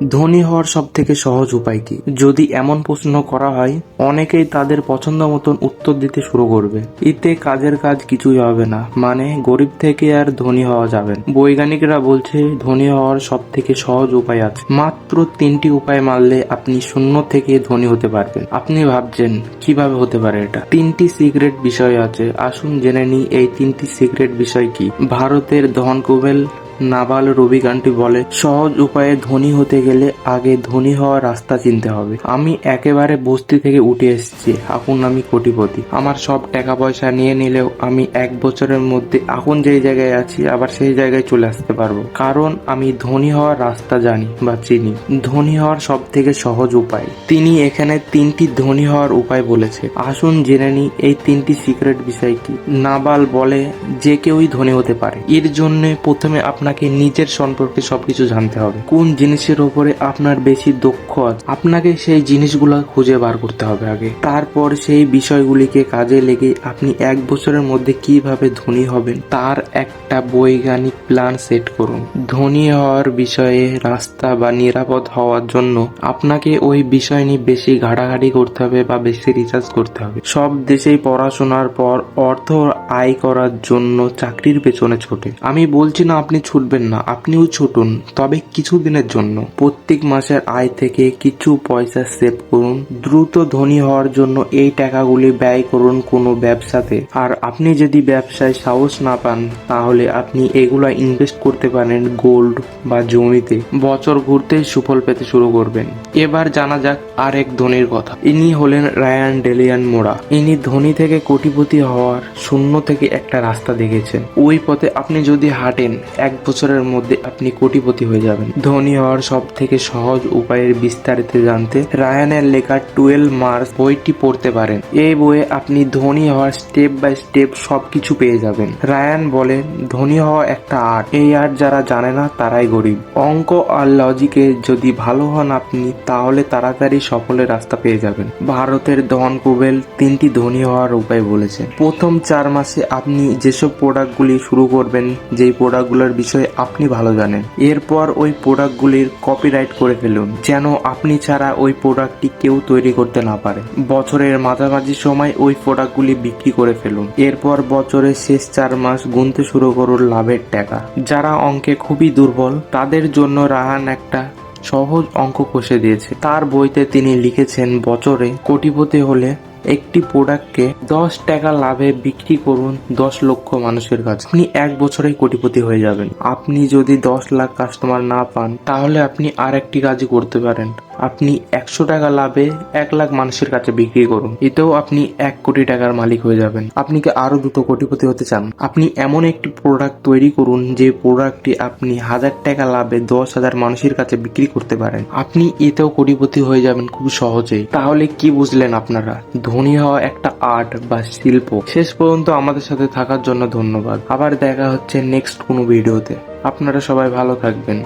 ধনী হওয়ার সব থেকে সহজ উপায় কি? যদি এমন প্রশ্ন করা হয়, অনেকেই তাদের পছন্দ মতন উত্তর দিতে শুরু করবে। এতে কাজের কাজ কিছুই হবে না, মানে গরিব থেকে আর ধনী হওয়া যাবে না। বৈজ্ঞানিকরা বলছে ধনী হওয়ার সব থেকে সহজ উপায় আছে। মাত্র 3টি উপায় মানলে আপনি শূন্য থেকে ধনী হতে পারবেন। আপনি ভাবছেন কিভাবে হতে পারে এটা? 3টি সিক্রেট বিষয় আছে, আসুন জেনে নিই এই 3টি সিক্রেট বিষয় কি। ভারতের ধনকুবের নাভাল রবিকান্তি বলে, সহজ উপায়ে ধনী হতে গেলে আগে ধনী হওয়ার রাস্তা চিনতে হবে। আমি একেবারে বস্তি থেকে উঠে এসেছি, এখন আমি কোটিপতি। আমার সব টাকা পয়সা নিয়ে নিলেও আমি 1 বছরের মধ্যে এখন যেই জায়গায় আছি আবার সেই জায়গায় চলে আসতে পারবো, কারণ আমি ধনী হওয়ার রাস্তা জানি বা চিনি। ধনী হওয়ার সব থেকে সহজ উপায়। তিনি এখানে 3টি ধনী হওয়ার উপায় বলেছে, আসুন জেনে নিই এই 3টি সিক্রেট বিষয় কি। নাভাল বলে যে কেউই ধনী হতে পারে। এর জন্য প্রথমে আপনাকে নিজের সম্পর্কে সবকিছু জানতে হবে। কোন জিনিসের উপরে আপনার বেশি দক্ষ আছে, আপনাকে সেই জিনিসগুলো খুঁজে বার করতে হবে আগে। তারপর সেই বিষয়গুলিকে কাজে লেগে আপনি 1 বছরের মধ্যে কিভাবে ধনী হবেন তার একটা বৈজ্ঞানিক প্ল্যান সেট করুন। ধনী হওয়ার বিষয়ে রাস্তা বা নিরাপদ হওয়ার জন্য আপনাকে ওই বিষয় নিয়ে বেশি ঘাটাঘাটি করতে হবে বা বেশি রিসার্চ করতে হবে। সব দেশেই পড়াশোনার পর অর্থ আয় করার জন্য চাকরির পেছনে ছোটে। আমি বলছি না আপনি ছুটবেন না, আপনিও ছুটুন, তবে কিছুদিনের জন্য। প্রত্যেক মাসের আয় থেকে কিছু পয়সা সেভ করুন। দ্রুত ধনী হওয়ার জন্য এই টাকাগুলি ব্যয় করুন কোনো ব্যবসাতে। আর আপনি যদি ব্যবসায় সাহস না পান, তাহলে আপনি এগুলা ইনভেস্ট করতে পারেন গোল্ড বা জমিতে। বছর ঘুরতেই সুফল পেতে শুরু করবেন। এবার জানা যাক আর এক ধনীর কথা। ইনি হলেন রায়ান ডেলিয়ান মোরা। ইনি ধনী থেকে কোটিপতি হওয়ার শূন্য থেকে একটা রাস্তা দেখেছেন। ওই পথে আপনি যদি হাঁটেন, 1 বছরের মধ্যে আপনি কোটিপতি হয়ে যাবেন। ধনী হওয়ার সব থেকে সহজ উপায়ের বিস্তারিত জানতে রায়ানের লেখা 12 মার্চ বইটি পড়তে পারেন। এই বইয়ে আপনি ধনী হওয়ার স্টেপ বাই স্টেপ সবকিছু পেয়ে যাবেন। রায়ান বলেন, ধনী হওয়া একটা আর্ট। এই আর্ট যারা জানে না তারাই গরিব। অঙ্ক আর লজিকে যদি ভালো হন আপনি, তাহলে তাড়াতাড়ি সফলের রাস্তা পেয়ে যাবেন। ভারতের ধনকুবের 3টি ধনী হওয়ার উপায় বলেছে। প্রথম 4 মাসে আপনি যেসব প্রোডাক্টগুলি শুরু করবেন, যেই প্রোডাক্টগুলোর বিষয়ে আপনি ভালো জানেন, এরপর ওই প্রোডাক্টগুলির কপিরাইট করে ফেলুন, যেন আপনি ছাড়া ওই প্রোডাক্টটি কেউ তৈরি করতে না পারে। বছরের মাঝামাঝি সময় ওই প্রোডাক্টগুলি বিক্রি করে ফেলুন। এরপর বছরের শেষ 4 মাস গুনতে শুরু করুন লাভের টাকা। যারা অঙ্কে খুবই দুর্বল তাদের জন্য রাহান একটা সহজ অঙ্ক কষে দিয়েছে। তার বইতে তিনি লিখেছেন, বছরে কোটিপতি হলে একটি প্রোডাক্টকে 10 টাকা লাভে বিক্রি করুন 10 লক্ষ মানুষের কাছে। আপনি 1 বছরেই কোটিপতি হয়ে যাবেন। আপনি যদি 10 লাখ কাস্টমার না পান, তাহলে আপনি আর একটি কাজই করতে পারেন। আপনি 100 টাকা লাভে 1 লাখ মানুষের কাছে বিক্রি করুন। এতেও আপনি 1 কোটি টাকার মালিক হয়ে যাবেন। আপনি কি আরো দ্রুত কোটিপতি হতে চান? আপনি এমন একটি প্রোডাক্ট তৈরি করুন যে প্রোডাক্টটি আপনি 1000 টাকা লাভে 10,000 মানুষের কাছে বিক্রি করতে পারেন। আপনি এতেও কোটিপতি হয়ে যাবেন খুব সহজেই। তাহলে কি বুঝলেন আপনারা? ধনী হওয়া একটা আর্ট বা শিল্প। শেষ পর্যন্ত আমাদের সাথে থাকার জন্য ধন্যবাদ। আবার দেখা হচ্ছে নেক্সট কোনো ভিডিওতে। আপনারা সবাই ভালো থাকবেন।